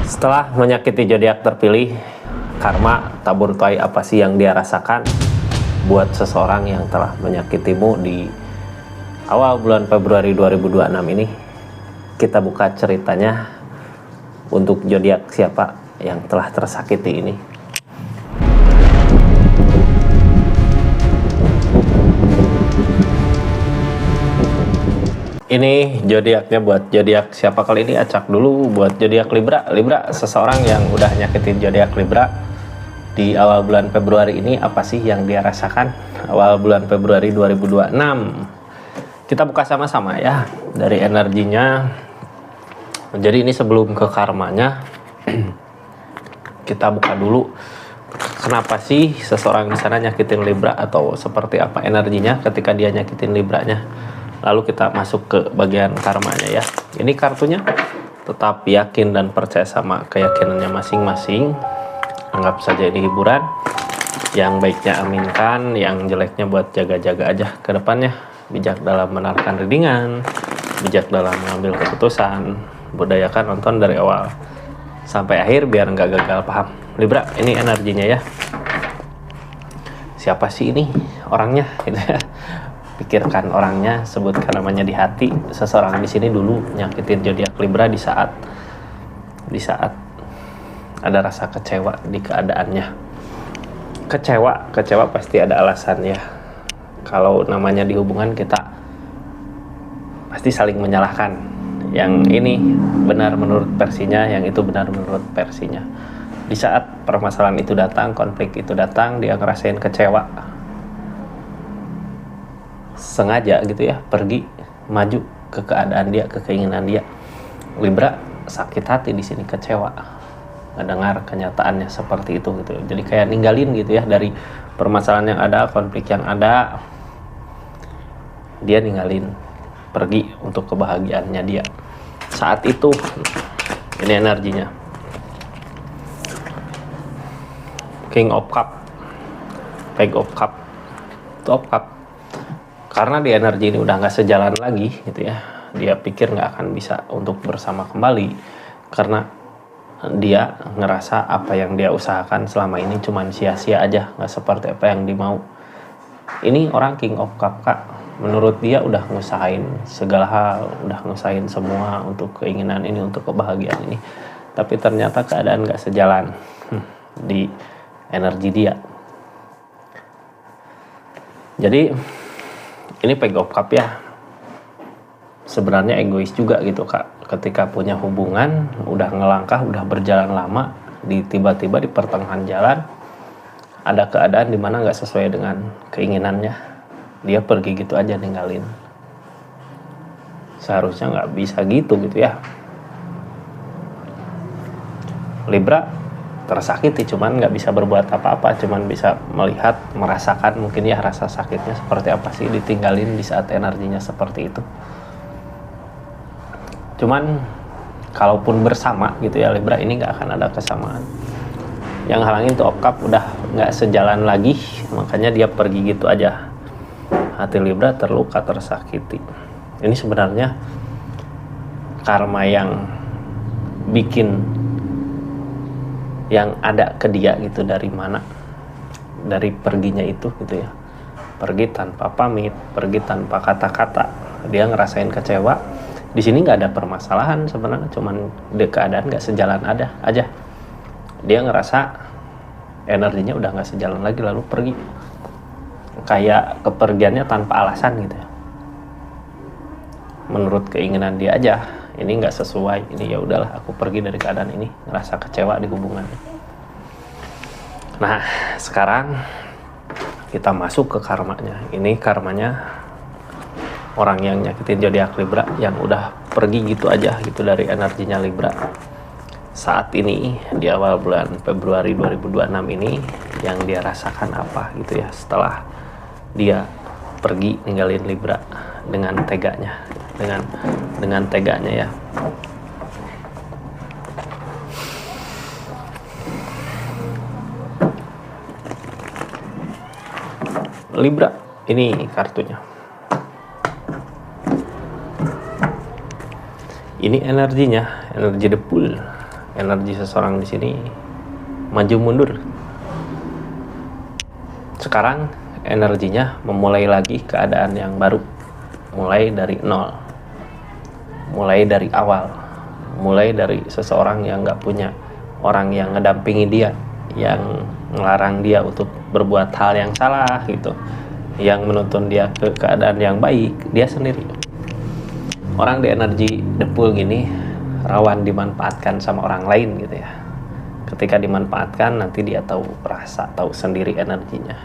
Setelah menyakiti zodiak terpilih, karma tabur tuai apa sih yang dia rasakan buat seseorang yang telah menyakitimu di awal bulan Februari 2026 ini? Kita buka ceritanya untuk zodiak siapa yang telah tersakiti ini. Ini zodiaknya buat zodiak siapa kali ini? Acak dulu buat zodiak Libra. Libra, seseorang yang udah nyakitin zodiak Libra di awal bulan Februari ini, apa sih yang dia rasakan awal bulan Februari 2026? Kita buka sama-sama ya dari energinya. Jadi ini sebelum ke karmanya, kita buka dulu. Kenapa sih seseorang di sana nyakitin Libra, atau seperti apa energinya ketika dia nyakitin Libranya? Lalu kita masuk ke bagian karmanya ya. Ini kartunya tetap yakin dan percaya sama keyakinannya masing-masing. Anggap saja ini hiburan. Yang baiknya aminkan, yang jeleknya buat jaga-jaga aja ke depannya. Bijak dalam menarikan readingan, bijak dalam mengambil keputusan. Budayakan nonton dari awal sampai akhir biar nggak gagal paham. Libra, ini energinya ya. Siapa sih ini orangnya? Pikirkan orangnya, sebutkan namanya di hati. Seseorang di sini dulu nyakitin zodiak Libra di saat ada rasa kecewa di keadaannya. Kecewa pasti ada alasan ya. Kalau namanya di hubungan, kita pasti saling menyalahkan. Yang ini benar menurut versinya, yang itu benar menurut versinya. Di saat permasalahan itu datang, konflik itu datang, dia ngerasain kecewa, sengaja gitu ya, pergi maju ke keadaan dia, ke keinginan dia. Libra sakit hati di sini, kecewa mendengar kenyataannya seperti itu gitu. Jadi kayak ninggalin gitu ya, dari permasalahan yang ada, konflik yang ada, dia ninggalin, pergi untuk kebahagiaannya dia saat itu. Ini energinya King of Cup, Page of Cup, Top Cup. Karena di energi ini udah nggak sejalan lagi gitu ya, dia pikir nggak akan bisa untuk bersama kembali, karena dia ngerasa apa yang dia usahakan selama ini cuman sia-sia aja, nggak seperti apa yang dimau. Ini orang King of Cup, Kak. Menurut dia udah ngusahain segala hal, udah ngusahain semua untuk keinginan ini, untuk kebahagiaan ini, tapi ternyata keadaan nggak sejalan di energi dia. Jadi ini Page of Cup ya, sebenarnya egois juga gitu Kak, ketika punya hubungan udah ngelangkah, udah berjalan lama, tiba-tiba di pertengahan jalan ada keadaan dimana nggak sesuai dengan keinginannya, dia pergi gitu aja, ninggalin. Seharusnya nggak bisa gitu ya. Libra tersakiti, cuman nggak bisa berbuat apa-apa, cuman bisa melihat, merasakan mungkin ya rasa sakitnya seperti apa sih ditinggalin di saat energinya seperti itu. Cuman kalaupun bersama gitu ya Libra, ini nggak akan ada kesamaan. Yang halangin tuh Cup udah nggak sejalan lagi, makanya dia pergi gitu aja. Hati Libra terluka, tersakiti. Ini sebenarnya karma yang bikin yang ada ke dia gitu, dari mana, dari perginya itu gitu ya, pergi tanpa pamit, pergi tanpa kata-kata, dia ngerasain kecewa. Di sini nggak ada permasalahan sebenarnya, cuman di keadaan nggak sejalan aja, dia ngerasa energinya udah nggak sejalan lagi, lalu pergi, kayak kepergiannya tanpa alasan gitu ya, menurut keinginan dia aja. Ini nggak sesuai, ini ya udahlah, aku pergi dari keadaan ini, ngerasa kecewa di hubungan. Nah sekarang kita masuk ke karmanya. Ini karmanya orang yang nyakitin zodiak Libra, yang udah pergi gitu aja gitu dari energinya Libra saat ini di awal bulan Februari 2026 ini. Yang dia rasakan apa gitu ya setelah dia pergi ninggalin Libra dengan teganya, dengan teganya ya. Libra, ini kartunya. Ini energinya, energi the pool, energi seseorang di sini maju mundur. Sekarang energinya memulai lagi keadaan yang baru, mulai dari nol, mulai dari awal, mulai dari seseorang yang nggak punya orang yang ngedampingi dia, yang melarang dia untuk berbuat hal yang salah gitu, yang menuntun dia ke keadaan yang baik. Dia sendiri. Orang di energi depul gini rawan dimanfaatkan sama orang lain gitu ya. Ketika dimanfaatkan nanti dia tahu rasa, tahu sendiri energinya.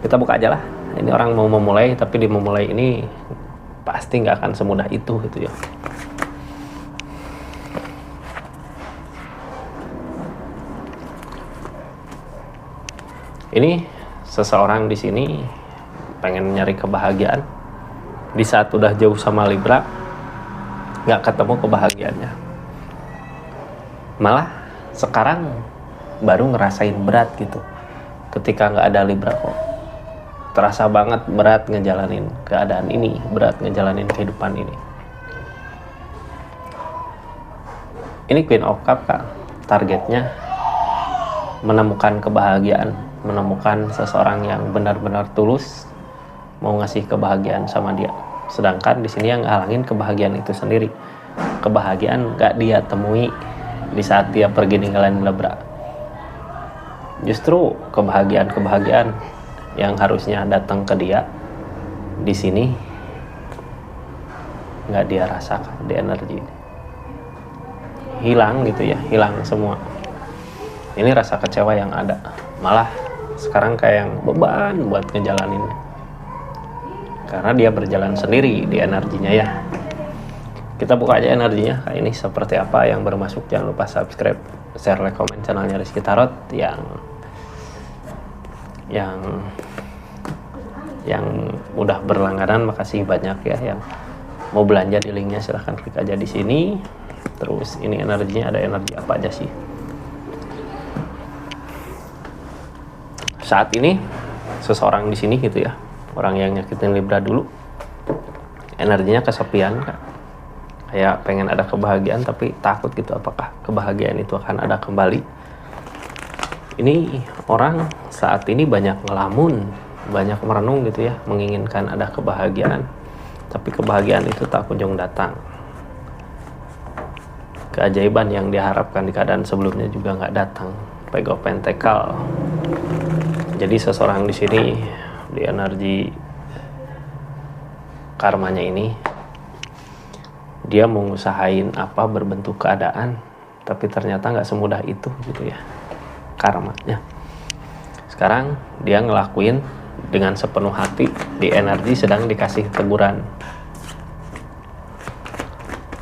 Kita buka aja lah. Ini orang mau memulai, tapi di memulai ini pasti nggak akan semudah itu gitu ya. Ini seseorang di sini pengen nyari kebahagiaan. Di saat udah jauh sama Libra, nggak ketemu kebahagiaannya. Malah sekarang baru ngerasain berat gitu. Ketika nggak ada Libra kok terasa banget berat ngejalanin keadaan ini, berat ngejalanin kehidupan ini. Ini Queen of Cup Kak, targetnya menemukan kebahagiaan, menemukan seseorang yang benar-benar tulus mau ngasih kebahagiaan sama dia. Sedangkan di sini yang ngalangin kebahagiaan itu sendiri. Kebahagiaan gak dia temui di saat dia pergi ninggalin Libra. Justru kebahagiaan yang harusnya datang ke dia di sini nggak dia rasakan di energi. Hilang gitu ya, hilang semua. Ini rasa kecewa yang ada. Malah sekarang kayak yang beban buat ngejalanin. Karena dia berjalan sendiri di energinya ya. Kita buka aja energinya kayak ini seperti apa. Yang baru masuk jangan lupa subscribe, share, like, komen channelnya Rizky Tarot. Yang udah berlangganan makasih banyak ya. Yang mau belanja di linknya silahkan klik aja di sini. Terus ini energinya ada energi apa aja sih? Saat ini seseorang di sini gitu ya, orang yang nyakitin Libra dulu, energinya kesepian Kak. Kayak pengen ada kebahagiaan tapi takut gitu apakah kebahagiaan itu akan ada kembali. Ini orang saat ini banyak ngelamun, banyak merenung gitu ya, menginginkan ada kebahagiaan, tapi kebahagiaan itu tak kunjung datang. Keajaiban yang diharapkan di keadaan sebelumnya juga nggak datang. Page of Pentacle. Jadi seseorang di sini di energi karmanya ini dia mau ngusahain apa berbentuk keadaan, tapi ternyata nggak semudah itu gitu ya karmanya. Sekarang dia ngelakuin dengan sepenuh hati, di energi sedang dikasih teguran.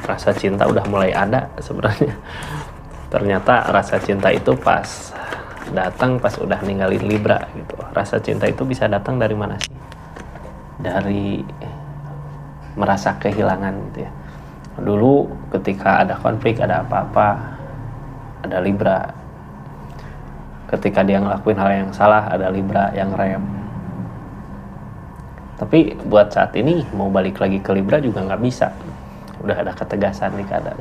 Rasa cinta udah mulai ada sebenarnya. Ternyata rasa cinta itu pas datang pas udah ninggalin Libra gitu. Rasa cinta itu bisa datang dari mana sih? Dari merasa kehilangan gitu ya. Dulu ketika ada konflik, ada apa-apa, ada Libra. Ketika dia ngelakuin hal yang salah, ada Libra yang rem. Tapi buat saat ini mau balik lagi ke Libra juga nggak bisa. Udah ada ketegasan di keadaan.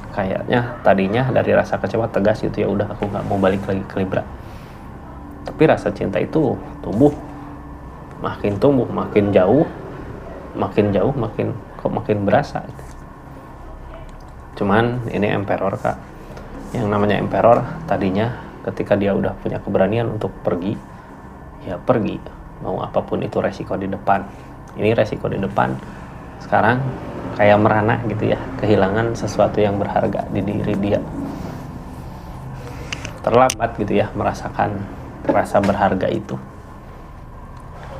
Kayaknya tadinya dari rasa kecewa tegas gitu ya, udah aku nggak mau balik lagi ke Libra. Tapi rasa cinta itu tumbuh, makin jauh, makin berasa. Cuman ini Emperor Kak. Yang namanya Emperor tadinya ketika dia udah punya keberanian untuk pergi, ya pergi. Mau apapun itu resiko di depan. Ini resiko di depan. Sekarang kayak merana gitu ya, kehilangan sesuatu yang berharga di diri dia. Terlambat gitu ya merasakan rasa berharga itu.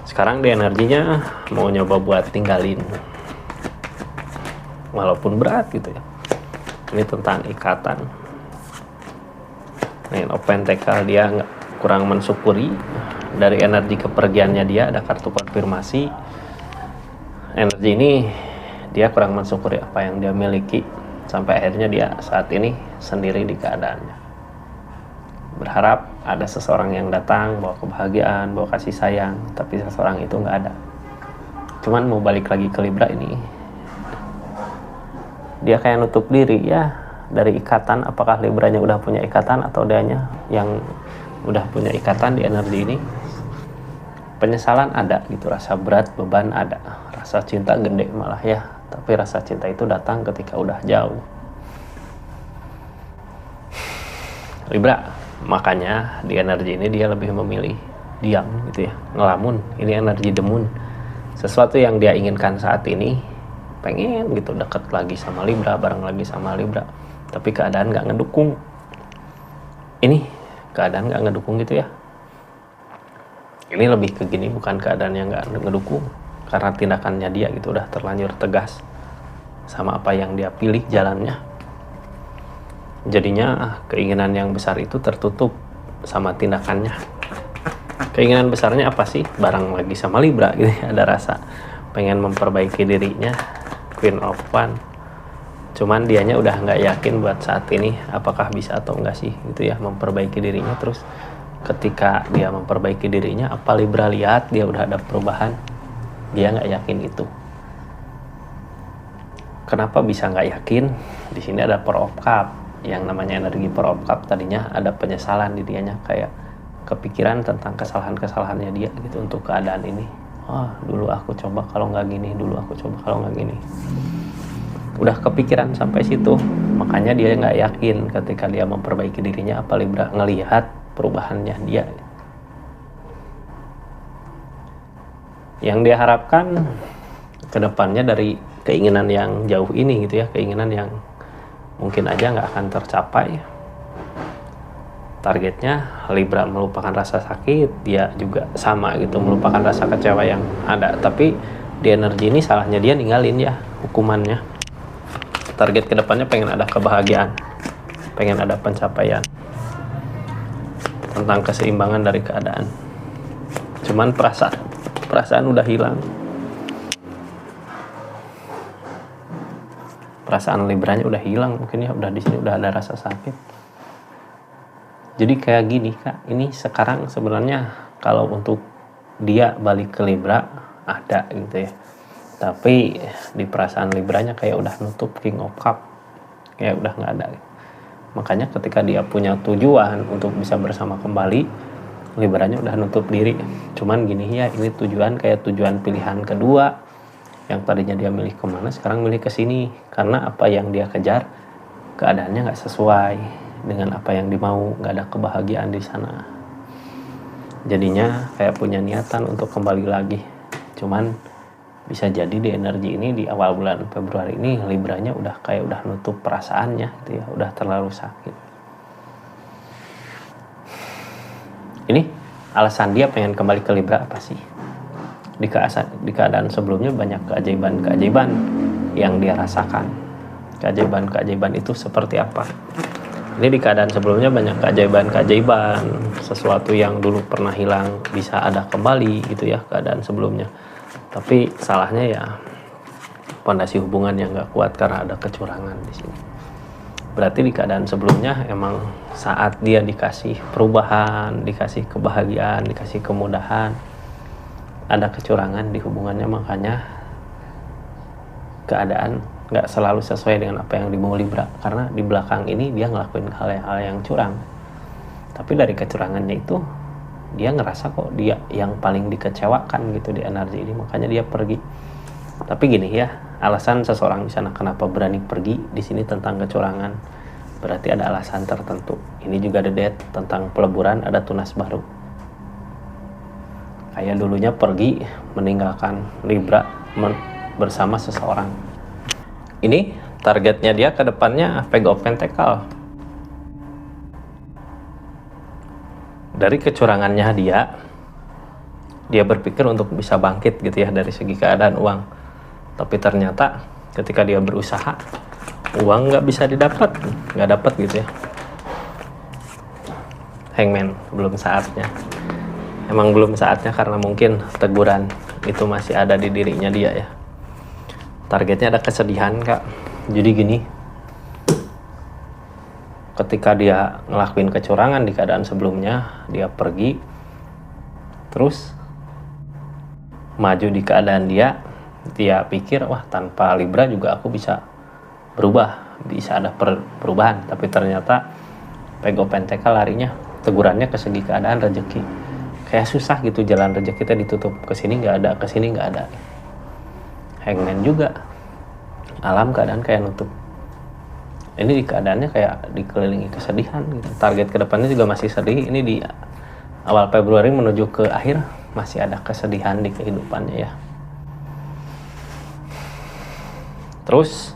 Sekarang di energinya mau nyoba buat tinggalin, walaupun berat gitu ya. Ini tentang ikatan. Nine of Pentacle, dia kurang mensyukuri dari energi kepergiannya dia. Ada kartu konfirmasi. Energi ini dia kurang mensyukuri apa yang dia miliki, sampai akhirnya dia saat ini sendiri di keadaannya. Berharap ada seseorang yang datang bawa kebahagiaan, bawa kasih sayang, tapi seseorang itu nggak ada. Cuman mau balik lagi ke Libra ini, dia kayak nutup diri ya, dari ikatan, apakah Libranya udah punya ikatan atau dianya yang udah punya ikatan di energi ini. Penyesalan ada gitu, rasa berat, beban ada, rasa cinta gede malah ya, tapi rasa cinta itu datang ketika udah jauh. Libra, makanya di energi ini dia lebih memilih diam gitu ya, ngelamun. Ini energi demun, sesuatu yang dia inginkan saat ini, pengen gitu deket lagi sama Libra, bareng lagi sama Libra, tapi keadaan gak ngedukung. Ini keadaan gak ngedukung gitu ya. Ini lebih ke gini, bukan keadaan yang gak ngedukung, karena tindakannya dia gitu udah terlanjur tegas sama apa yang dia pilih jalannya. Jadinya keinginan yang besar itu tertutup sama tindakannya. Keinginan besarnya apa sih? Bareng lagi sama Libra gitu ya, ada rasa pengen memperbaiki dirinya, Queen of One. Cuman dianya udah nggak yakin buat saat ini apakah bisa atau enggak sih gitu ya memperbaiki dirinya. Terus ketika dia memperbaiki dirinya, apa Libra lihat dia udah ada perubahan, dia nggak yakin itu. Kenapa bisa nggak yakin? Di sini ada Four of Cups. Yang namanya energi Four of Cups tadinya ada penyesalan di dianya, kayak kepikiran tentang kesalahan-kesalahannya dia gitu untuk keadaan ini. Dulu aku coba kalau nggak gini, dulu aku coba kalau nggak gini. Udah kepikiran sampai situ, makanya dia nggak yakin ketika dia memperbaiki dirinya, apa Libra ngelihat perubahannya dia. Yang dia harapkan kedepannya dari keinginan yang jauh ini gitu ya, keinginan yang mungkin aja nggak akan tercapai. Targetnya Libra melupakan rasa sakit, dia juga sama gitu, melupakan rasa kecewa yang ada. Tapi di energi ini salahnya dia ninggalin ya hukumannya. Target kedepannya pengen ada kebahagiaan, pengen ada pencapaian, tentang keseimbangan dari keadaan. Cuman perasaan udah hilang. Perasaan Libranya udah hilang, mungkin ya, udah di sini udah ada rasa sakit. Jadi kayak gini Kak, ini sekarang sebenarnya kalau untuk dia balik ke Libra ada gitu ya. Tapi di perasaan Libranya kayak udah nutup King of Cups, kayak udah nggak ada. Makanya ketika dia punya tujuan untuk bisa bersama kembali, Libranya udah nutup diri. Cuman gini ya, ini tujuan kayak tujuan pilihan kedua. Yang tadinya dia milih kemana, sekarang milih ke sini. Karena apa yang dia kejar, keadaannya nggak sesuai dengan apa yang dimau, nggak ada kebahagiaan di sana. Jadinya kayak punya niatan untuk kembali lagi. Cuman bisa jadi di energi ini di awal bulan Februari ini Libranya udah kayak udah nutup perasaannya gitu ya, udah terlalu sakit. Ini alasan dia pengen kembali ke Libra apa sih? Di keadaan sebelumnya banyak keajaiban-keajaiban yang dia rasakan. Keajaiban-keajaiban itu seperti apa? Ini di keadaan sebelumnya banyak keajaiban-keajaiban, sesuatu yang dulu pernah hilang bisa ada kembali gitu ya keadaan sebelumnya. Tapi salahnya ya pondasi hubungan yang nggak kuat karena ada kecurangan di sini. Berarti di keadaan sebelumnya emang saat dia dikasih perubahan, dikasih kebahagiaan, dikasih kemudahan, ada kecurangan di hubungannya, makanya keadaan nggak selalu sesuai dengan apa yang dimau Libra. Karena di belakang ini dia ngelakuin hal-hal yang curang, tapi dari kecurangannya itu dia ngerasa kok dia yang paling dikecewakan gitu di energi ini, makanya dia pergi. Tapi gini ya, alasan seseorang di sana kenapa berani pergi di sini tentang kecurangan, berarti ada alasan tertentu. Ini juga ada death tentang peleburan, ada tunas baru. Kayak dulunya pergi meninggalkan Libra bersama seseorang. Ini targetnya dia ke depannya Page of Pentacles. Dari kecurangannya dia berpikir untuk bisa bangkit gitu ya dari segi keadaan uang. Tapi ternyata ketika dia berusaha, uang nggak bisa didapat, nggak dapat gitu ya. Hangman, belum saatnya. Emang belum saatnya karena mungkin teguran itu masih ada di dirinya dia ya. Targetnya ada kesedihan Kak. Jadi gini, ketika dia ngelakuin kecurangan di keadaan sebelumnya, dia pergi, terus maju di keadaan dia pikir, wah tanpa Libra juga aku bisa berubah, bisa ada perubahan. Tapi ternyata Pego Pentacle larinya tegurannya ke segi keadaan rezeki. Kayak susah gitu jalan rezeki kita ditutup, ke sini nggak ada, ke sini nggak ada. Hangman juga alam keadaan kayak nutup. Ini di keadaannya kayak dikelilingi kesedihan gitu. Target kedepannya juga masih sedih. Ini di awal Februari menuju ke akhir masih ada kesedihan di kehidupannya ya. Terus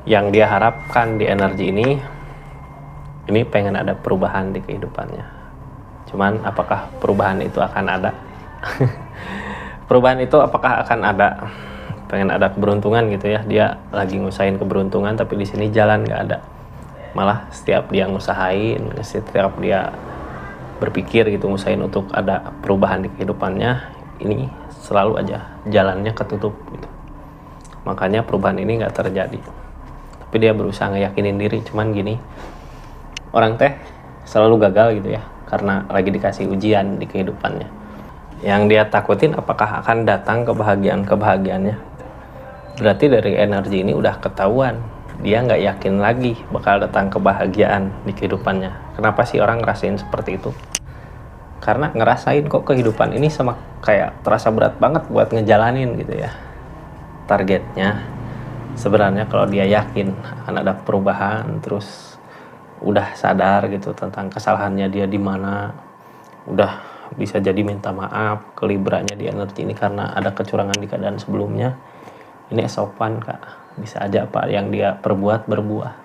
yang dia harapkan di energi ini pengen ada perubahan di kehidupannya. Cuman apakah perubahan itu akan ada? Perubahan itu apakah akan ada? Pengen ada keberuntungan gitu ya, dia lagi ngusahain keberuntungan tapi di sini jalan nggak ada. Malah setiap dia ngusahain, setiap dia berpikir gitu ngusahain untuk ada perubahan di kehidupannya, ini selalu aja jalannya ketutup gitu. Makanya perubahan ini nggak terjadi. Tapi dia berusaha ngeyakinin diri, cuman gini, orang teh selalu gagal gitu ya karena lagi dikasih ujian di kehidupannya. Yang dia takutin apakah akan datang kebahagiaannya. Berarti dari energi ini udah ketahuan, dia nggak yakin lagi bakal datang kebahagiaan di kehidupannya. Kenapa sih orang ngerasain seperti itu? Karena ngerasain kok kehidupan ini sama kayak terasa berat banget buat ngejalanin gitu ya. Targetnya sebenarnya kalau dia yakin akan ada perubahan, terus udah sadar gitu tentang kesalahannya dia di mana, udah bisa jadi minta maaf ke Libranya di energi ini karena ada kecurangan di keadaan sebelumnya. Ini esopan kak, bisa aja apa yang dia perbuat berbuah.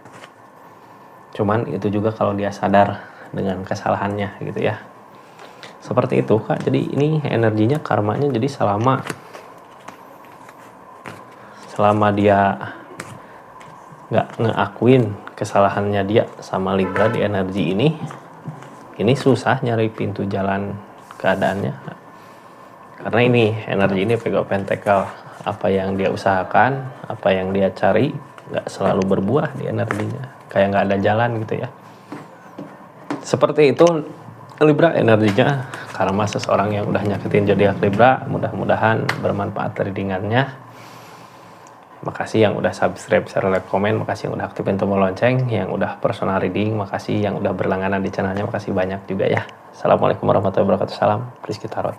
Cuman itu juga kalau dia sadar dengan kesalahannya gitu ya. Seperti itu kak, jadi ini energinya karmanya jadi selama dia nggak ngeakuin kesalahannya dia sama Libra di energi ini susah nyari pintu jalan keadaannya. Karena ini energi ini Pego Pentacle, apa yang dia usahakan, apa yang dia cari nggak selalu berbuah di energinya, kayak nggak ada jalan gitu ya. Seperti itu Libra energinya, karma seseorang yang udah nyakitin zodiak Libra. Mudah-mudahan bermanfaat readingannya. Makasih yang udah subscribe, share, like, komen. Makasih yang udah aktifin tombol lonceng, yang udah personal reading. Makasih yang udah berlangganan di channelnya, makasih banyak juga ya. Assalamualaikum warahmatullahi wabarakatuh. Salam Rizky Tarot.